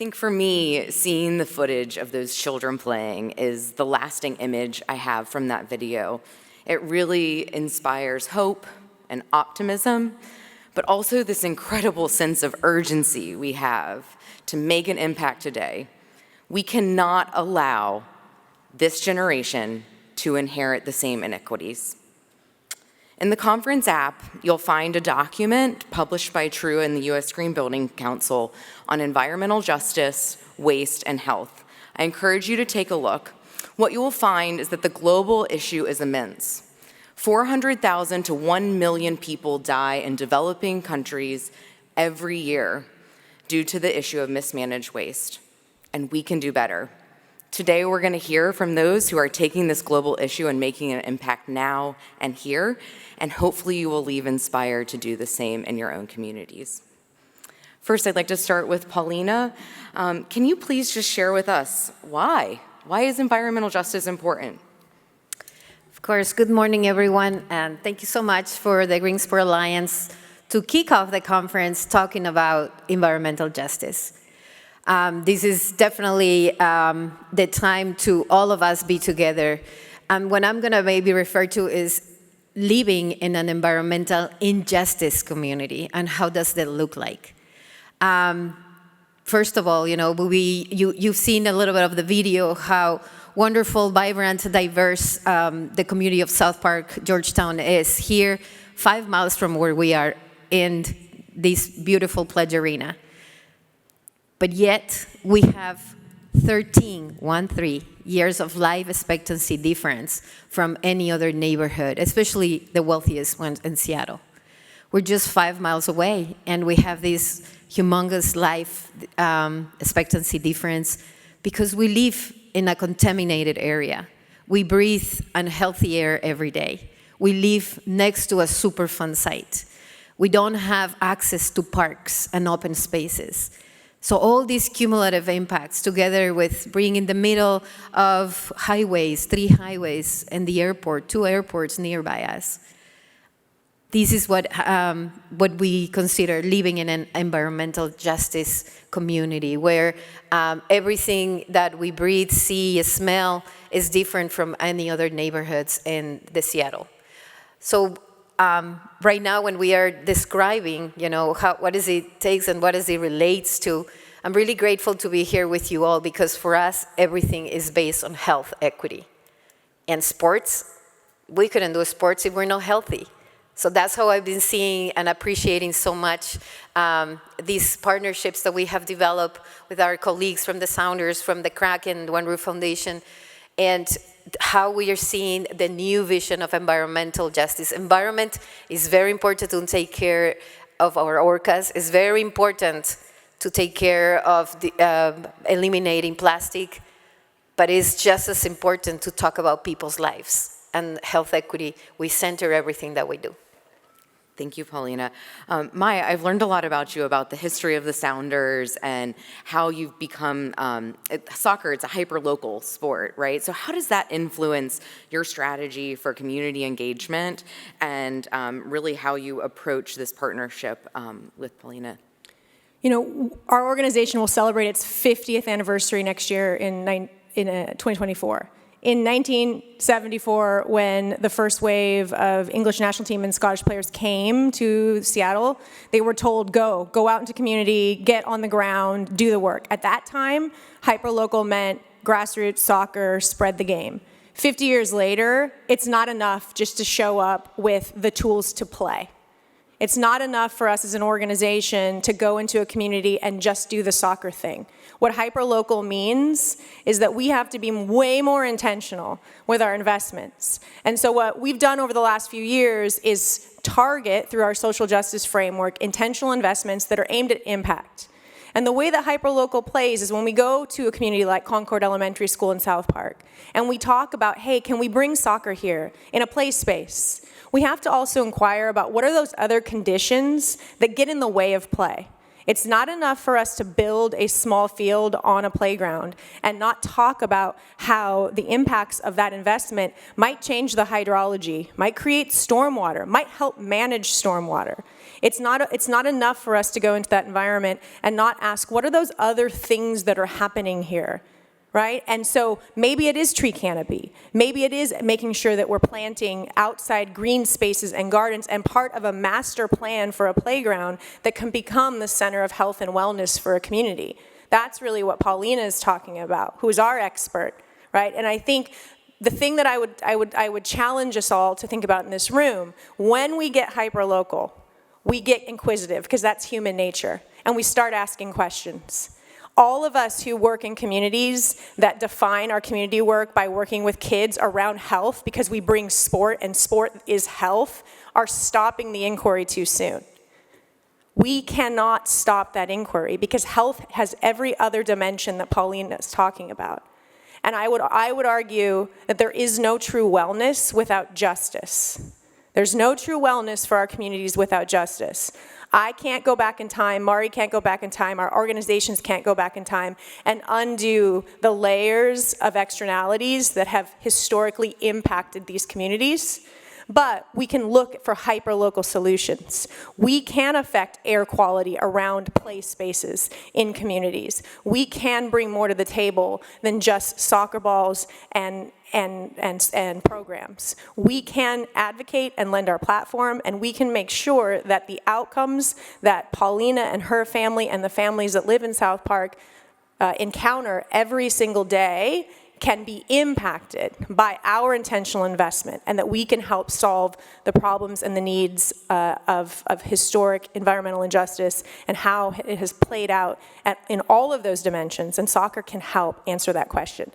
think for me, seeing the footage of those children playing is the lasting image I have from that video. It really inspires hope and optimism, but also this incredible sense of urgency we have to make an impact today. We cannot allow this generation to inherit the same inequities. In the conference app, you'll find a document published by True and the U.S. Green Building Council on environmental justice, waste, and health. I encourage you to take a look. What you will find is that the global issue is immense. 400,000 to 1 million people die in developing countries every year due to the issue of mismanaged waste, and we can do better. Today, we're going to hear from those who are taking this global issue and making an impact now and here, and hopefully you will leave inspired to do the same in your own communities. First, I'd like to start with Paulina. Can you please just share with us why? Why is environmental justice important? Of course, good morning, everyone, and thank you so much for the Green Sport Alliance to kick off the conference talking about environmental justice. This is definitely the time to all of us be together. And what I'm going to maybe refer to is living in an environmental injustice community, and how does that look like? First of all, you've seen a little bit of the video, how wonderful, vibrant, diverse the community of South Park, Georgetown is here, 5 miles from where we are in this beautiful Pledge Arena. But yet, we have 13 years of life expectancy difference from any other neighborhood, especially the wealthiest ones in Seattle. We're just 5 miles away, and we have this humongous life expectancy difference because we live in a contaminated area. We breathe unhealthy air every day. We live next to a Superfund site. We don't have access to parks and open spaces. So all these cumulative impacts, together with being in the middle of highways, 3 highways, and the airport, 2 airports nearby us, this is what we consider living in an environmental justice community, where everything that we breathe, see, smell is different from any other neighborhoods in the Seattle. So right now, when we are describing, what does it takes and what does it relates to, I'm really grateful to be here with you all, because for us, everything is based on health equity. And sports, we couldn't do sports if we're not healthy. So that's how I've been seeing and appreciating so much these partnerships that we have developed with our colleagues from the Sounders, from the Crack and One Roof Foundation, and how we are seeing the new vision of environmental justice. Environment is very important to take care of our orcas. It's very important to take care of the, eliminating plastic, but it's just as important to talk about people's lives. And health equity, we center everything that we do. Thank you, Paulina. Maya, I've learned a lot about you, about the history of the Sounders and how you've become, soccer, it's a hyper-local sport, right? So how does that influence your strategy for community engagement and really how you approach this partnership with Paulina? Our organization will celebrate its 50th anniversary next year in 2024. In 1974, when the first wave of English national team and Scottish players came to Seattle, they were told, go out into community, get on the ground, do the work. At that time, hyperlocal meant grassroots soccer, spread the game. 50 years later, it's not enough just to show up with the tools to play. It's not enough for us as an organization to go into a community and just do the soccer thing. What hyperlocal means is that we have to be way more intentional with our investments. And so what we've done over the last few years is target, through our social justice framework, intentional investments that are aimed at impact. And the way that hyperlocal plays is when we go to a community like Concord Elementary School in South Park, and we talk about, hey, can we bring soccer here in a play space? We have to also inquire about what are those other conditions that get in the way of play. It's not enough for us to build a small field on a playground and not talk about how the impacts of that investment might change the hydrology, might create stormwater, might help manage stormwater. It's not enough for us to go into that environment and not ask, what are those other things that are happening here? Right? And so maybe it is tree canopy. Maybe it is making sure that we're planting outside green spaces and gardens and part of a master plan for a playground that can become the center of health and wellness for a community. That's really what Paulina is talking about, who is our expert, right? And I think the thing that I would challenge us all to think about in this room, when we get hyperlocal, we get inquisitive, because that's human nature, and we start asking questions. All of us who work in communities that define our community work by working with kids around health, because we bring sport and sport is health, are stopping the inquiry too soon. We cannot stop that inquiry because health has every other dimension that Paulina is talking about. And I would argue that there is no true wellness without justice. There's no true wellness for our communities without justice. I can't go back in time, Mari can't go back in time, our organizations can't go back in time and undo the layers of externalities that have historically impacted these communities. But we can look for hyperlocal solutions. We can affect air quality around play spaces in communities. We can bring more to the table than just soccer balls and programs. We can advocate and lend our platform, and we can make sure that the outcomes that Paulina and her family and the families that live in South Park encounter every single day can be impacted by our intentional investment, and that we can help solve the problems and the needs of historic environmental injustice and how it has played out in all of those dimensions, and soccer can help answer that question.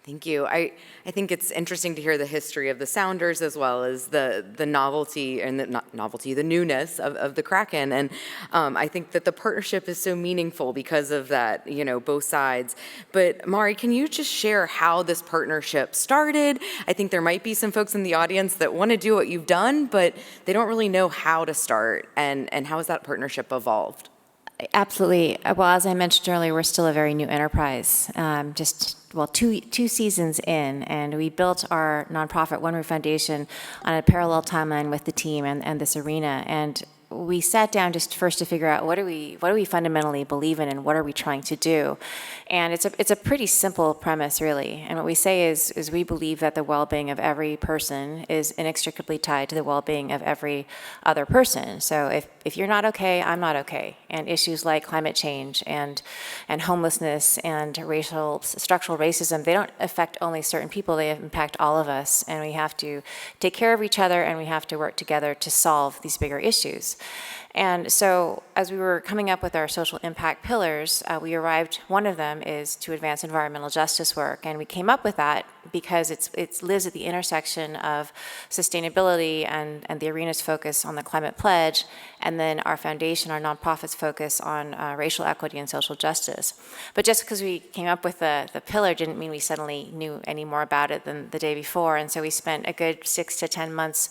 Thank you. I think it's interesting to hear the history of the Sounders as well as the novelty and the newness of the Kraken. And I think that the partnership is so meaningful because of that, both sides. But Mari, can you just share how this partnership started? I think there might be some folks in the audience that want to do what you've done, but they don't really know how to start. And how has that partnership evolved? Absolutely. Well, as I mentioned earlier, we're still a very new enterprise. Two seasons in, and we built our nonprofit One Roof Foundation on a parallel timeline with the team and this arena. And we sat down just first to figure out what do we fundamentally believe in and what are we trying to do. And it's a pretty simple premise, really. And what we say is we believe that the well-being of every person is inextricably tied to the well-being of every other person. So if you're not okay, I'm not okay. And issues like climate change and homelessness and structural racism, they don't affect only certain people, they impact all of us. And we have to take care of each other, and we have to work together to solve these bigger issues. And so as we were coming up with our social impact pillars, one of them is to advance environmental justice work. And we came up with that because it lives at the intersection of sustainability and the arena's focus on the climate pledge, and then our foundation, our nonprofit's focus on racial equity and social justice. But just because we came up with the pillar didn't mean we suddenly knew any more about it than the day before. And so we spent a good 6 to 10 months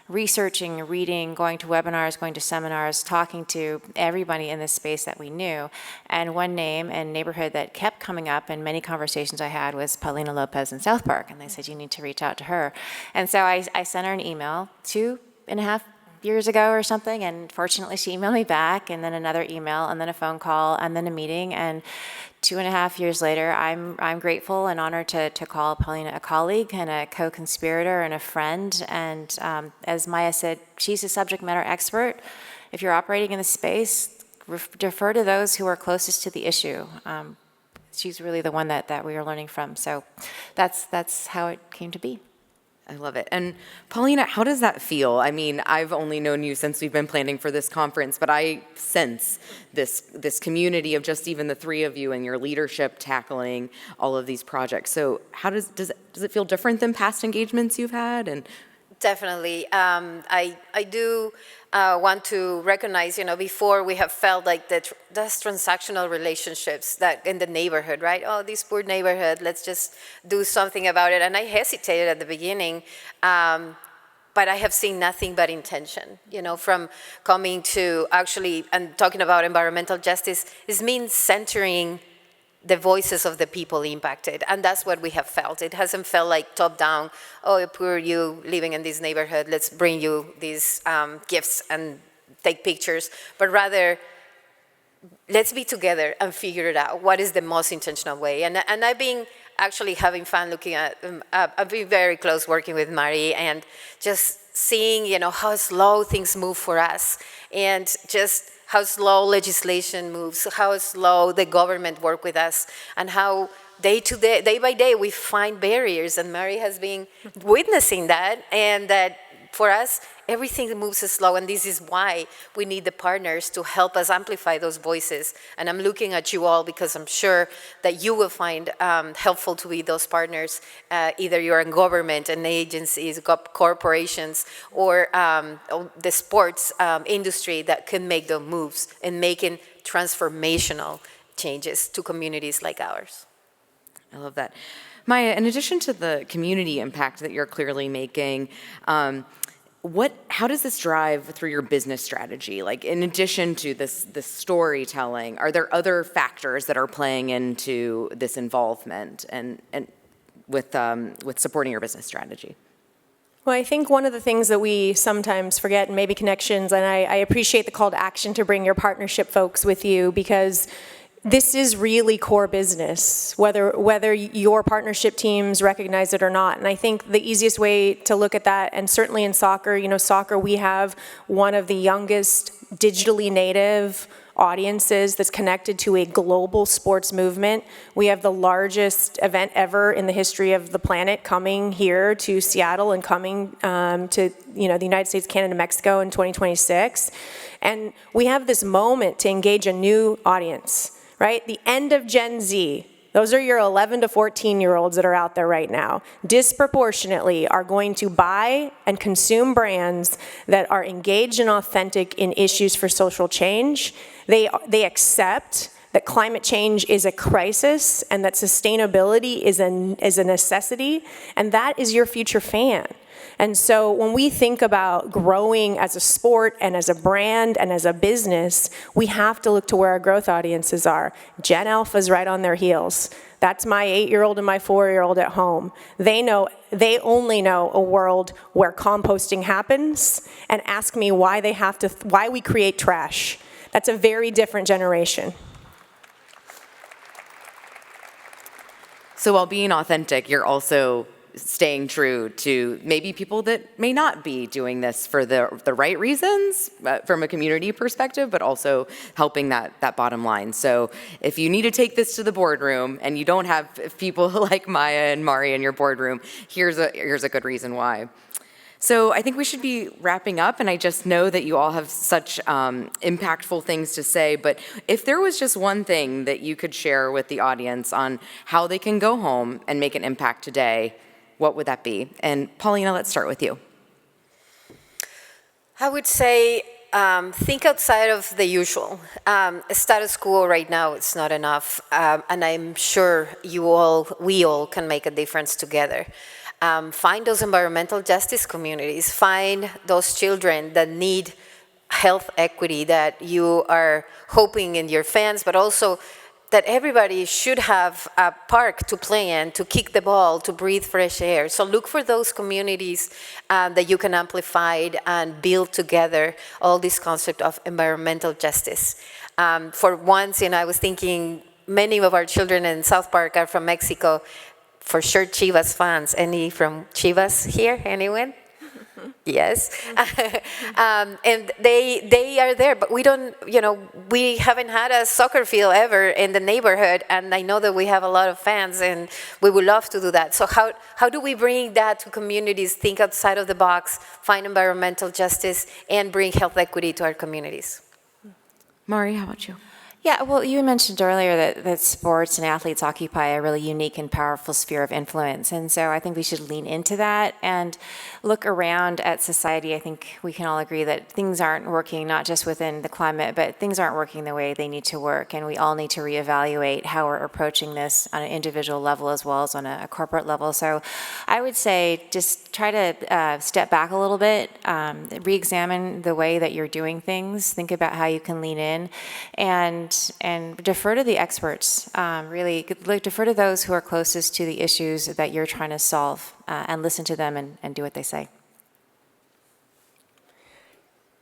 researching, reading, going to webinars, going to seminars, talking to everybody in this space that we knew. And one name and neighborhood that kept coming up in many conversations I had was Paulina Lopez in South Park. And they said, you need to reach out to her. And so I sent her an email 2.5 years ago or something, and fortunately she emailed me back, and then another email, and then a phone call, and then a meeting. And 2.5 years later, I'm grateful and honored to call Paulina a colleague and a co-conspirator and a friend. And as Maya said, she's a subject matter expert. If you're operating in the space, defer to those who are closest to the issue. She's really the one that we are learning from. So that's how it came to be. I love it. And Paulina, how does that feel? I mean, I've only known you since we've been planning for this conference, but I sense this community of just even the three of you and your leadership tackling all of these projects. So how does it feel different than past engagements you've had? And Definitely. I do want to recognize, before we have felt like those transactional relationships that in the neighborhood, right? Oh, this poor neighborhood, let's just do something about it. And I hesitated at the beginning. but I have seen nothing but intention, from coming to actually, and talking about environmental justice, it means centering the voices of the people impacted, and that's what we have felt. It hasn't felt like top-down, oh, poor you living in this neighborhood, let's bring you these gifts and take pictures, but rather, let's be together and figure it out. What is the most intentional way? And I've been actually having fun looking at, I've been very close working with Mari and just seeing, how slow things move for us and just how slow legislation moves, how slow the government work with us, and how day by day, we find barriers, and Mari has been witnessing that, and that for us, everything moves slow, and this is why we need the partners to help us amplify those voices. And I'm looking at you all because I'm sure that you will find helpful to be those partners, either you're in government and agencies, corporations, or the sports industry that can make those moves and making transformational changes to communities like ours. I love that. Maya, in addition to the community impact that you're clearly making, how does this drive through your business strategy? Like, in addition to this storytelling, are there other factors that are playing into this involvement and with supporting your business strategy? Well, I think one of the things that we sometimes forget, and maybe connections, and I appreciate the call to action to bring your partnership folks with you, because this is really core business, whether your partnership teams recognize it or not. And I think the easiest way to look at that, and certainly in soccer, soccer, we have one of the youngest digitally native audiences that's connected to a global sports movement. We have the largest event ever in the history of the planet coming here to Seattle and coming to the United States, Canada, Mexico in 2026. And we have this moment to engage a new audience. Right? The end of Gen Z, those are your 11 to 14-year-olds that are out there right now, disproportionately are going to buy and consume brands that are engaged and authentic in issues for social change. They accept that climate change is a crisis and that sustainability is a necessity, and that is your future fan. And so when we think about growing as a sport and as a brand and as a business, we have to look to where our growth audiences are. Gen Alpha's right on their heels. That's my 8-year-old and my 4-year-old at home. They only know a world where composting happens, and ask me why we create trash. That's a very different generation. So while being authentic, you're also staying true to maybe people that may not be doing this for the right reasons from a community perspective, but also helping that bottom line. So if you need to take this to the boardroom and you don't have people like Maya and Mari in your boardroom, here's a good reason why. So I think we should be wrapping up, and I just know that you all have such impactful things to say, but if there was just one thing that you could share with the audience on how they can go home and make an impact today, what would that be? And Paulina, let's start with you. I would say think outside of the usual. Status quo right now, it's not enough, and I'm sure we all can make a difference together. Find those environmental justice communities, find those children that need health equity that you are hoping in your fans, but also that everybody should have a park to play in, to kick the ball, to breathe fresh air. So look for those communities that you can amplify and build together all this concept of environmental justice. For once, I was thinking many of our children in South Park are from Mexico. For sure, Chivas fans. Any from Chivas here? Anyone? Yes. And they are there, but we don't, we haven't had a soccer field ever in the neighborhood, and I know that we have a lot of fans, and we would love to do that. So how do we bring that to communities, think outside of the box, find environmental justice, and bring health equity to our communities? Mari, how about you? Yeah, well, you mentioned earlier that sports and athletes occupy a really unique and powerful sphere of influence. And so I think we should lean into that and look around at society. I think we can all agree that things aren't working, not just within the climate, but things aren't working the way they need to work. And we all need to reevaluate how we're approaching this on an individual level as well as on a corporate level. So I would say just try to step back a little bit, re-examine the way that you're doing things, think about how you can lean in, and defer to the experts. Really defer to those who are closest to the issues that you're trying to solve, and listen to them and do what they say.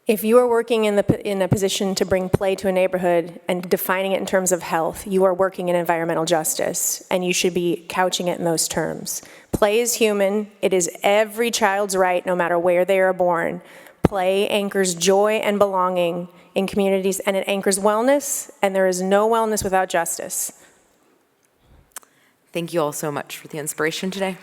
If you are working in a position to bring play to a neighborhood and defining it in terms of health, you are working in environmental justice, and you should be couching it in those terms. Play is human. It is every child's right, no matter where they are born. Play anchors joy and belonging in communities, and it anchors wellness, and there is no wellness without justice. Thank you all so much for the inspiration today.